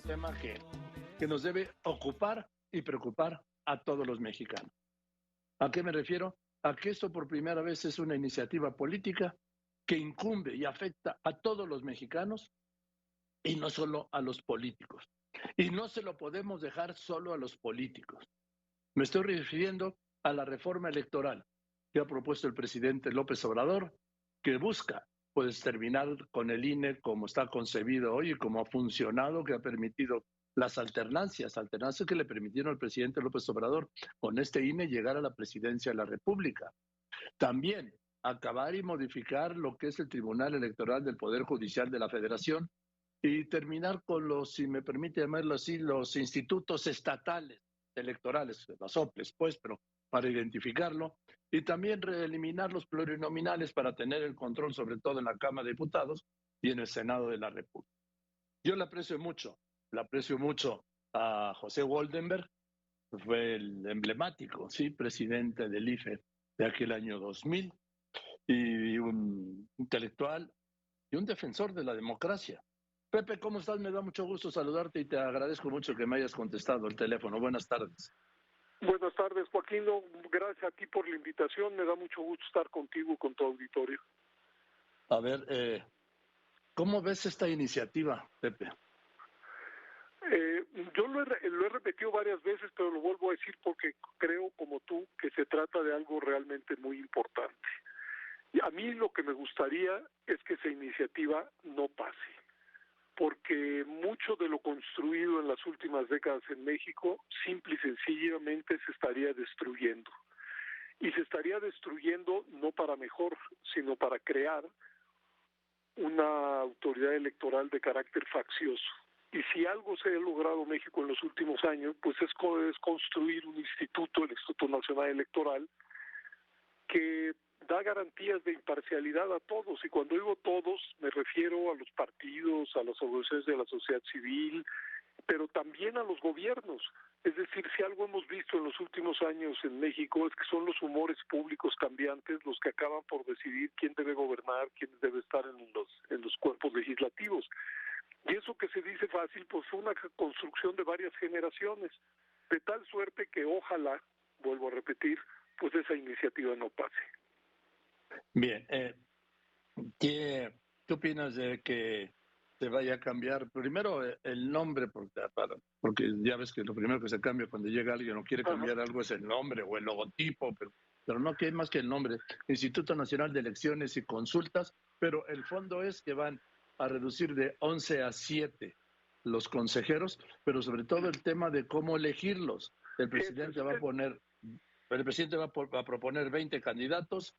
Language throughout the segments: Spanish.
tema que nos debe ocupar y preocupar a todos los mexicanos. ¿A qué me refiero? A que esto por primera vez es una iniciativa política que incumbe y afecta a todos los mexicanos y no solo a los políticos. Y no se lo podemos dejar solo a los políticos. Me estoy refiriendo a la reforma electoral que ha propuesto el presidente López Obrador, que busca pues terminar con el INE como está concebido hoy y como ha funcionado, que ha permitido las alternancias que le permitieron al presidente López Obrador con este INE llegar a la presidencia de la República. También acabar y modificar lo que es el Tribunal Electoral del Poder Judicial de la Federación y terminar con los, si me permite llamarlo así, los institutos estatales electorales, las OPLES, pues, pero para identificarlo, y también eliminar los plurinominales para tener el control, sobre todo en la Cámara de Diputados y en el Senado de la República. Yo le aprecio mucho a José Woldenberg, fue el emblemático, sí, presidente del IFE de aquel año 2000, y un intelectual y un defensor de la democracia. Pepe, ¿cómo estás? Me da mucho gusto saludarte y te agradezco mucho que me hayas contestado el teléfono. Buenas tardes. Buenas tardes, Joaquín. Gracias a ti por la invitación. Me da mucho gusto estar contigo y con tu auditorio. A ver, ¿cómo ves esta iniciativa, Pepe? Yo lo he repetido varias veces, pero lo vuelvo a decir porque creo, como tú, que se trata de algo realmente muy importante. Y a mí lo que me gustaría es que esa iniciativa no pase, porque mucho de lo construido en las últimas décadas en México simple y sencillamente se estaría destruyendo. Y se estaría destruyendo no para mejor, sino para crear una autoridad electoral de carácter faccioso. Y si algo se ha logrado en México en los últimos años, pues es construir un instituto, el Instituto Nacional Electoral, que da garantías de imparcialidad a todos, y cuando digo todos me refiero a los partidos, a las organizaciones de la sociedad civil, pero también a los gobiernos. Es decir, si algo hemos visto en los últimos años en México es que son los humores públicos cambiantes los que acaban por decidir quién debe gobernar, quién debe estar en los cuerpos legislativos. Y eso que se dice fácil, pues fue una construcción de varias generaciones, de tal suerte que ojalá, vuelvo a repetir, pues esa iniciativa no pase. Bien, ¿qué opinas de que se vaya a cambiar primero el nombre? Porque ya ves que lo primero que se cambia cuando llega alguien o quiere cambiar algo es el nombre o el logotipo, pero no que hay más que el nombre. Instituto Nacional de Elecciones y Consultas, pero el fondo es que van a reducir de 11 a 7 los consejeros, pero sobre todo el tema de cómo elegirlos. El presidente va a proponer 20 candidatos,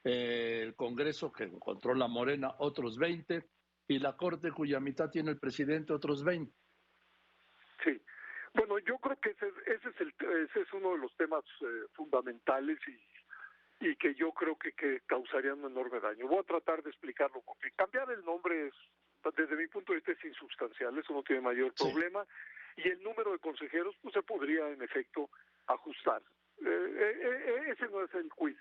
el Congreso, que controla Morena, otros 20, y la Corte, cuya mitad tiene el presidente, otros 20. Sí. Bueno, yo creo que ese es uno de los temas fundamentales y que yo creo que causarían un enorme daño. Voy a tratar de explicarlo, porque cambiar el nombre desde mi punto de vista es insubstancial, eso no tiene mayor problema, y el número de consejeros pues se podría en efecto ajustar. Ese no es el quid.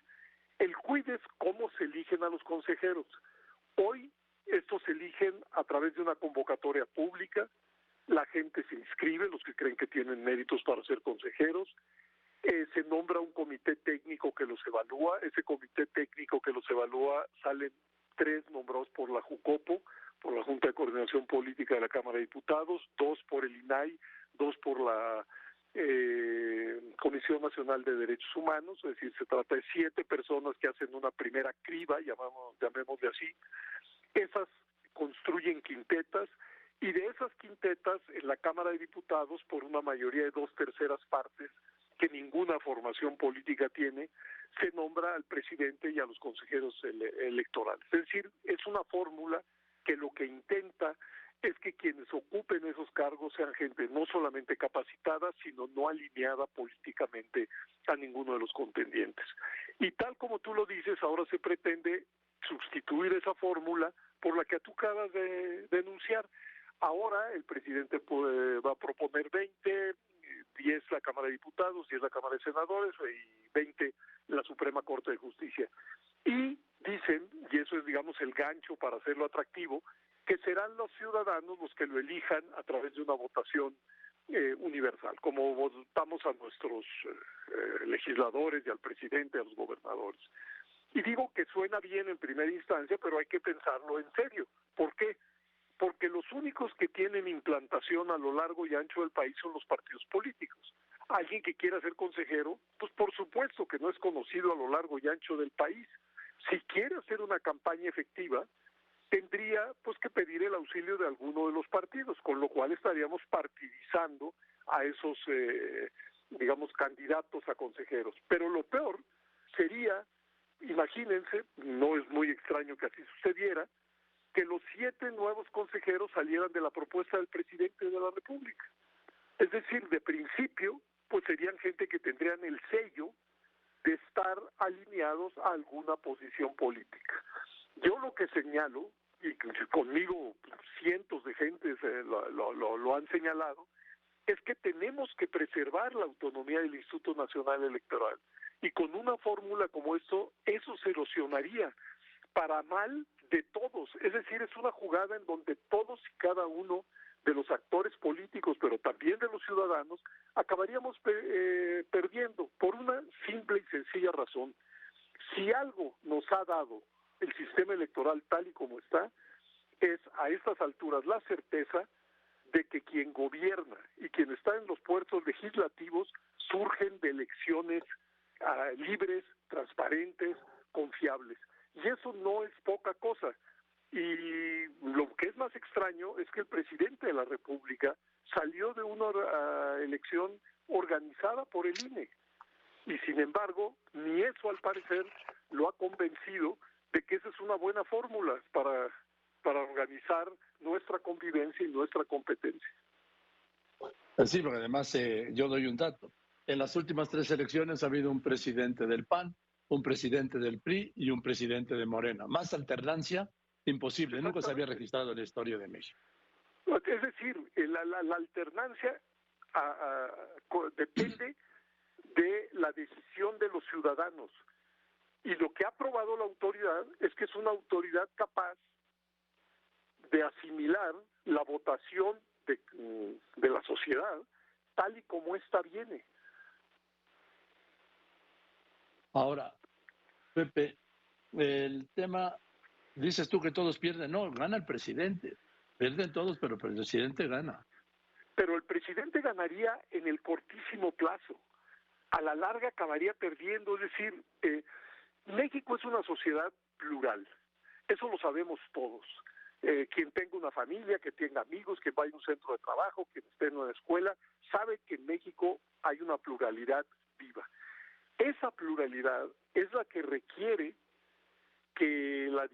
El quid es cómo se eligen a los consejeros. Hoy estos se eligen a través de una convocatoria pública, la gente se inscribe, los que creen que tienen méritos para ser consejeros, se nombra un comité técnico que los evalúa, ese comité técnico que los evalúa salen 3 nombrados por la JUCOPO, por la Junta de Coordinación Política de la Cámara de Diputados, 2 por el INAI, 2 por la Comisión Nacional de Derechos Humanos, es decir, se trata de 7 personas que hacen una primera criba, llamémosle así. Esas construyen quintetas, y de esas quintetas en la Cámara de Diputados, por una mayoría de 2/3 partes, que ninguna formación política tiene, se nombra al presidente y a los consejeros electorales. Es decir, es una fórmula que lo que intenta es que quienes ocupen esos cargos sean gente no solamente capacitada, sino no alineada políticamente a ninguno de los contendientes. Y tal como tú lo dices, ahora se pretende sustituir esa fórmula por la que tú acabas de denunciar. Ahora el presidente va a proponer 20, 10 la Cámara de Diputados, 10 la Cámara de Senadores y 20 la Suprema Corte de Justicia. Y dicen, y eso es digamos el gancho para hacerlo atractivo, que serán los ciudadanos los que lo elijan a través de una votación universal, como votamos a nuestros legisladores y al presidente, a los gobernadores. Y digo que suena bien en primera instancia, pero hay que pensarlo en serio. ¿Por qué? Porque los únicos que tienen implantación a lo largo y ancho del país son los partidos políticos. Alguien que quiera ser consejero, pues por supuesto que no es conocido a lo largo y ancho del país. Si quiere hacer una campaña efectiva, tendría pues que pedir el auxilio de alguno de los partidos, con lo cual estaríamos partidizando a esos, digamos, candidatos a consejeros. Pero lo peor sería, imagínense, no es muy extraño que así sucediera, que los 7 nuevos consejeros salieran de la propuesta del presidente de la República. Es decir, de principio, pues serían gente que tendrían el sello de estar alineados a alguna posición política. Yo lo que señalo, y conmigo cientos de gentes lo han señalado, es que tenemos que preservar la autonomía del Instituto Nacional Electoral. Y con una fórmula como esto, eso se erosionaría para mal de todos. Es decir, es una jugada en donde todos y cada uno de los actores políticos, pero también de los ciudadanos, acabaríamos perdiendo por una simple y sencilla razón. Si algo nos ha dado el sistema electoral tal y como está, es a estas alturas la certeza de que quien gobierna y quien está en los puestos legislativos surgen de elecciones libres, transparentes, confiables. Y eso no es poca cosa. Y lo que es más extraño es que el presidente de la República salió de una elección organizada por el INE. Y sin embargo, ni eso al parecer lo ha convencido de que esa es una buena fórmula para organizar nuestra convivencia y nuestra competencia. Sí, porque además yo doy un dato. En las últimas 3 elecciones ha habido un presidente del PAN, un presidente del PRI y un presidente de Morena. Más alternancia, imposible. Nunca se había registrado en la historia de México. Es decir, la alternancia depende de la decisión de los ciudadanos. Y lo que ha probado la autoridad es que es una autoridad capaz de asimilar la votación de la sociedad tal y como ésta viene. Ahora, Pepe, el tema, dices tú que todos pierden. No, gana el presidente. Pierden todos, pero el presidente gana. Pero el presidente ganaría en el cortísimo plazo. A la larga acabaría perdiendo. Es decir, México es una sociedad plural. Eso lo sabemos todos. Quien tenga una familia, que tenga amigos, que vaya a un centro de trabajo, que esté en una escuela, sabe que en México hay una pluralidad viva. Esa pluralidad es la que requiere que las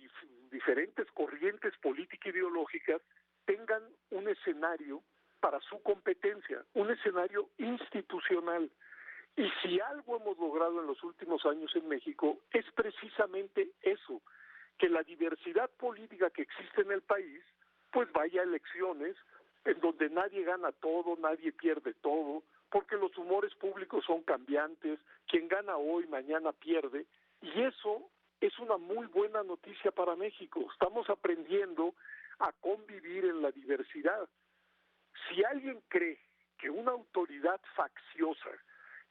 diferentes corrientes político-ideológicas tengan un escenario para su competencia, un escenario institucional. Y si algo hemos logrado en los últimos años en México es precisamente eso, que la diversidad política que existe en el país, pues vaya a elecciones en donde nadie gana todo, nadie pierde todo, porque los humores públicos son cambiantes, quien gana hoy, mañana pierde, y eso es una muy buena noticia para México. Estamos aprendiendo a convivir en la diversidad. Si alguien cree que una autoridad facciosa,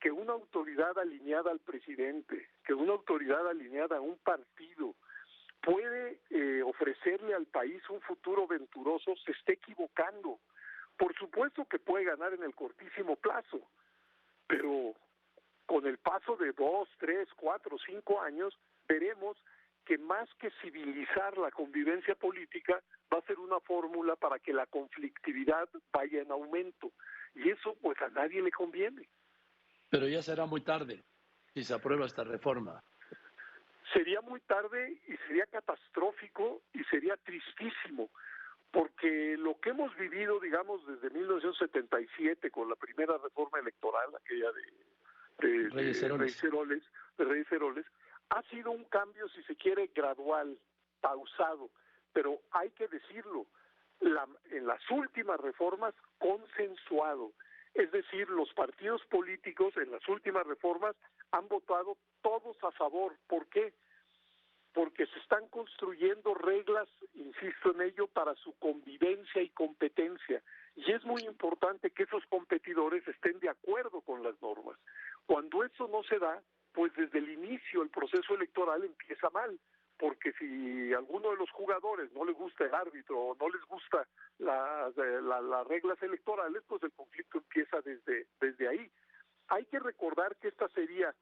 que una autoridad alineada al presidente, que una autoridad alineada a un partido puede ofrecerle al país un futuro venturoso, se está equivocando. Por supuesto que puede ganar en el cortísimo plazo, pero con el paso de 2, 3, 4, 5 años, veremos que más que civilizar la convivencia política, va a ser una fórmula para que la conflictividad vaya en aumento. Y eso pues a nadie le conviene. Pero ya será muy tarde si se aprueba esta reforma. Sería muy tarde y sería catastrófico y sería tristísimo, porque lo que hemos vivido, digamos, desde 1977 con la primera reforma electoral, aquella de Reyes Heroles, ha sido un cambio, si se quiere, gradual, pausado, pero hay que decirlo, en las últimas reformas consensuado. Es decir, los partidos políticos en las últimas reformas han votado todos a favor. ¿Por qué? porque se están construyendo reglas, insisto en ello, para su convivencia y competencia. Y es muy importante que esos competidores estén de acuerdo con las normas. Cuando eso no se da, pues desde el inicio el proceso electoral empieza mal, porque si a alguno de los jugadores no le gusta el árbitro o no les gusta las reglas electorales, pues el conflicto empieza desde ahí. Hay que recordar que esta sería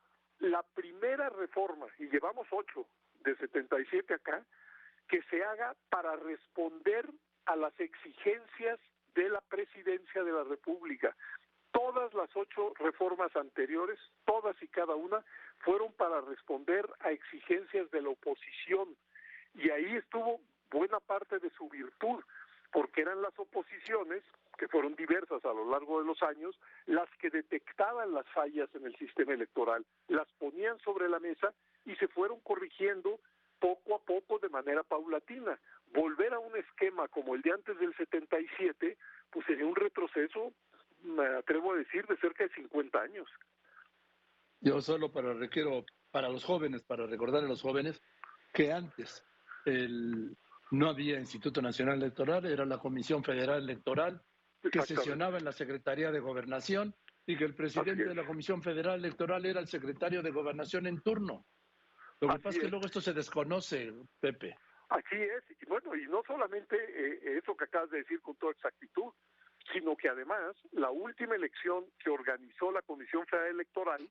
la primera reforma, y llevamos 8 de 77 acá, que se haga para responder a las exigencias de la presidencia de la República. Todas las 8 reformas anteriores, todas y cada una, fueron para responder a exigencias de la oposición. Y ahí estuvo buena parte de su virtud, porque eran las oposiciones, que fueron diversas a lo largo de los años, las que detectaban las fallas en el sistema electoral, las ponían sobre la mesa y se fueron corrigiendo poco a poco de manera paulatina. Volver a un esquema como el de antes del 77, pues sería un retroceso, me atrevo a decir, de cerca de 50 años. Yo solo requiero para los jóvenes, para recordar a los jóvenes que antes no había Instituto Nacional Electoral, era la Comisión Federal Electoral que sesionaba en la Secretaría de Gobernación y que el presidente de la Comisión Federal Electoral era el secretario de Gobernación en turno. Lo que pasa es que luego esto se desconoce, Pepe. Así es, y bueno, y no solamente eso que acabas de decir con toda exactitud, sino que además la última elección que organizó la Comisión Federal Electoral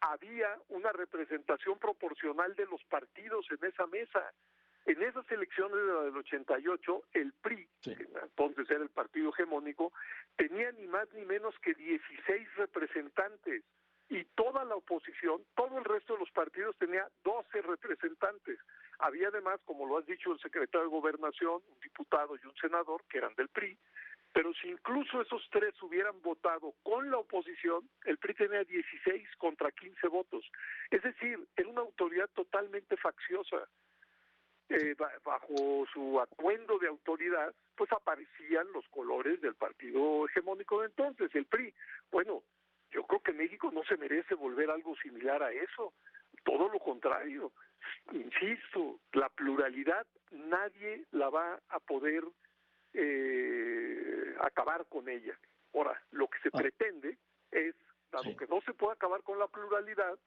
había una representación proporcional de los partidos en esa mesa. En esas elecciones de la del 88, el PRI, sí, que entonces era el partido hegemónico, tenía ni más ni menos que 16 representantes y toda la oposición, todo el resto de los partidos tenía 12 representantes. Había además, como lo has dicho, el secretario de Gobernación, un diputado y un senador que eran del PRI, pero si incluso esos 3 hubieran votado con la oposición, el PRI tenía 16 contra 15 votos. Es decir, era una autoridad totalmente facciosa. Bajo su atuendo de autoridad, pues aparecían los colores del partido hegemónico de entonces, el PRI. Bueno, yo creo que México no se merece volver a algo similar a eso, todo lo contrario. Insisto, la pluralidad nadie la va a poder acabar con ella. Ahora, lo que se pretende es, dado que no se puede acabar con la pluralidad,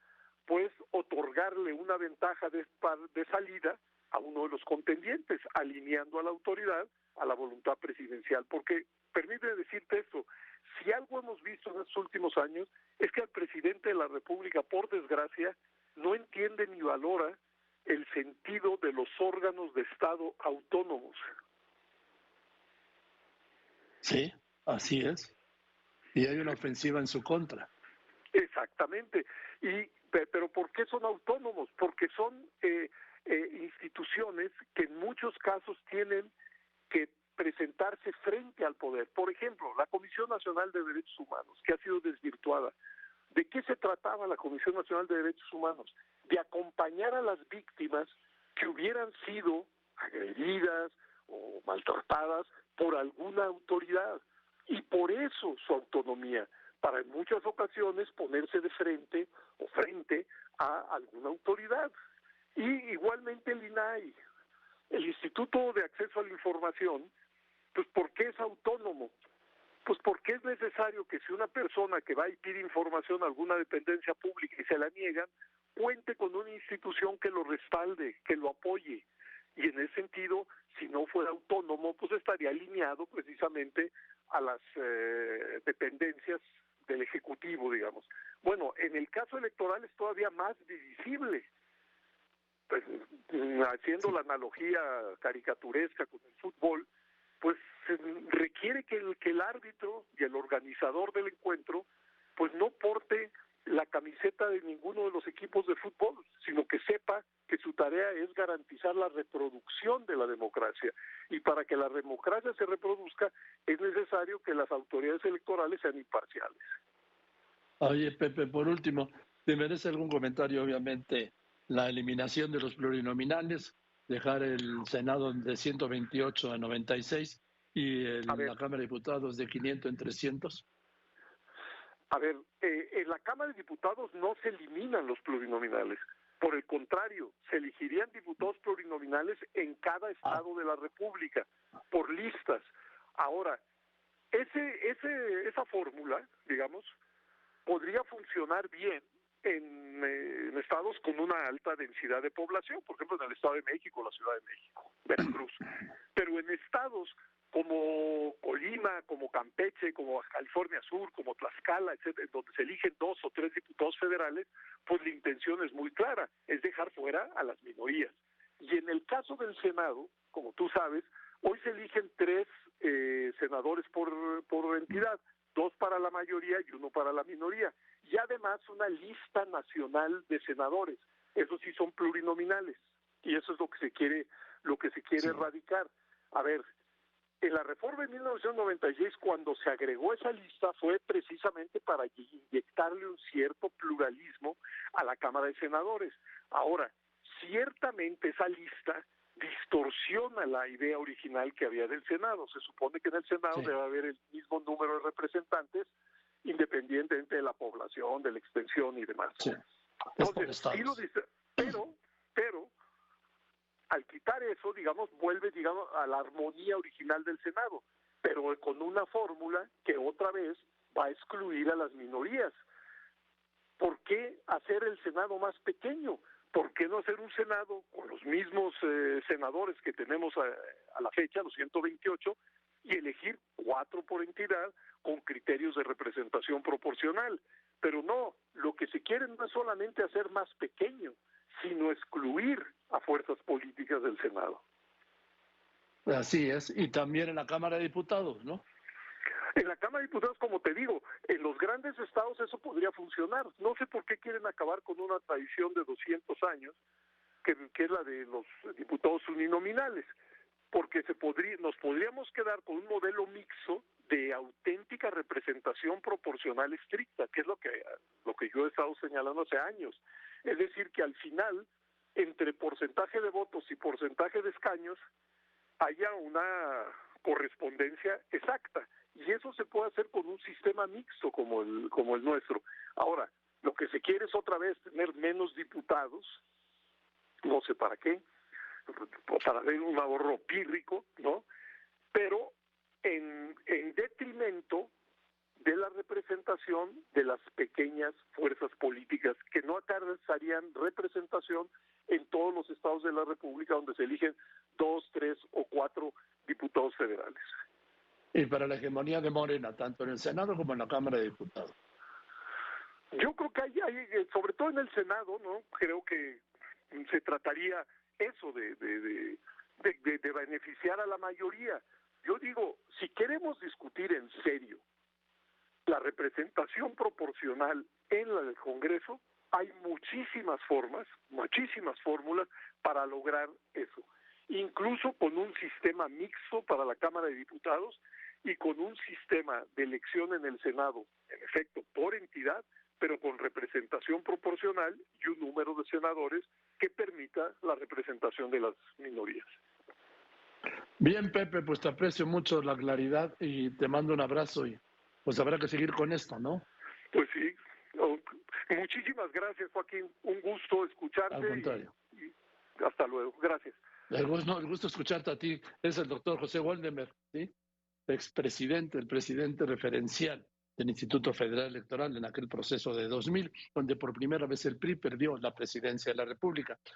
pues otorgarle una ventaja de salida a uno de los contendientes, alineando a la autoridad a la voluntad presidencial. Porque, permíteme decirte esto, si algo hemos visto en estos últimos años, es que el presidente de la República, por desgracia, no entiende ni valora el sentido de los órganos de Estado autónomos. Sí, así es. Y hay una ofensiva en su contra. Exactamente. Pero ¿por qué son autónomos? Porque son instituciones que en muchos casos tienen que presentarse frente al poder. Por ejemplo, la Comisión Nacional de Derechos Humanos, que ha sido desvirtuada. ¿De qué se trataba la Comisión Nacional de Derechos Humanos? De acompañar a las víctimas que hubieran sido agredidas o maltratadas por alguna autoridad. Y por eso su autonomía, para en muchas ocasiones ponerse de frente o frente a alguna autoridad. Y igualmente el INAI, el Instituto de Acceso a la Información, pues ¿por qué es autónomo? Pues porque es necesario que si una persona que va y pide información a alguna dependencia pública y se la niegan, cuente con una institución que lo respalde, que lo apoye. Y en ese sentido, si no fuera autónomo, pues estaría alineado precisamente a las dependencias del Ejecutivo, digamos. Bueno, en el caso electoral es todavía más visible. Pues, haciendo la analogía caricaturesca con el fútbol, pues se requiere que el árbitro y el organizador del encuentro pues no porte la camiseta de ninguno de los equipos de fútbol, sino que sepa que su tarea es garantizar la reproducción de la democracia. Y para que la democracia se reproduzca es necesario que las autoridades electorales sean imparciales. Oye, Pepe, por último, ¿te merece algún comentario? Obviamente, la eliminación de los plurinominales, dejar el Senado de 128 a 96 y la Cámara de Diputados de 500 en 300. A ver, en la Cámara de Diputados no se eliminan los plurinominales, Por el contrario, se elegirían diputados plurinominales en cada estado de la República, por listas. Ahora, esa fórmula, digamos, podría funcionar bien en estados con una alta densidad de población, por ejemplo en el Estado de México, la Ciudad de México, Veracruz. Pero en estados como Colima, como Campeche, como Baja California Sur, como Tlaxcala, etcétera, donde se eligen 2 o 3 diputados federales, pues la intención es muy clara, es dejar fuera a las minorías. Y en el caso del Senado, como tú sabes, hoy se eligen 3 senadores por entidad, 2 para la mayoría y 1 para la minoría, y además una lista nacional de senadores. Esos sí son plurinominales, y eso es lo que se quiere sí, erradicar. A ver, en la reforma de 1996, cuando se agregó esa lista, fue precisamente para inyectarle un cierto pluralismo a la Cámara de Senadores. Ahora, ciertamente esa lista distorsiona la idea original que había del Senado. Se supone que en el Senado debe haber el mismo número de representantes, independientemente de la población, de la extensión y demás. Sí. Entonces, sí lo dice, pero al quitar eso, digamos, vuelve, digamos, a la armonía original del Senado, pero con una fórmula que otra vez va a excluir a las minorías. ¿Por qué hacer el Senado más pequeño? ¿Por qué no hacer un Senado con los mismos senadores que tenemos a la fecha, los 128, y elegir 4 por entidad con criterios de representación proporcional? Pero no, lo que se quiere no es solamente hacer más pequeño, sino excluir a fuerzas políticas del Senado. Así es, y también en la Cámara de Diputados, ¿no? En la Cámara de Diputados, como te digo, en los grandes estados eso podría funcionar. No sé por qué quieren acabar con una tradición de 200 años, que es la de los diputados uninominales, porque nos podríamos quedar con un modelo mixto de auténtica representación proporcional estricta, que es lo que yo he estado señalando hace años. Es decir, que al final, entre porcentaje de votos y porcentaje de escaños, haya una correspondencia exacta. Y eso se puede hacer con un sistema mixto como el nuestro. Ahora, lo que se quiere es otra vez tener menos diputados, no sé para qué, para ver un ahorro pírrico, ¿no? Pero en detrimento de la representación de las pequeñas fuerzas políticas que no alcanzarían representación en todos los estados de la República donde se eligen 2, 3 o 4 diputados federales. Y para la hegemonía de Morena, tanto en el Senado como en la Cámara de Diputados. Yo creo que hay sobre todo en el Senado, ¿no? Creo que se trataría eso de beneficiar a la mayoría. Yo digo, si queremos discutir en serio la representación proporcional en el Congreso, hay muchísimas fórmulas para lograr eso. Incluso con un sistema mixto para la Cámara de Diputados y con un sistema de elección en el Senado, en efecto, por entidad, pero con representación proporcional y un número de senadores que permita la representación de las minorías. Bien, Pepe, pues te aprecio mucho la claridad y te mando un abrazo y pues habrá que seguir con esto, ¿no? Pues sí. Muchísimas gracias, Joaquín. Un gusto escucharte. Al contrario. Y hasta luego. Gracias. El gusto escucharte a ti. Es el doctor José Waldemar, ¿sí? Expresidente, el presidente referencial del Instituto Federal Electoral en aquel proceso de 2000, donde por primera vez el PRI perdió la presidencia de la República.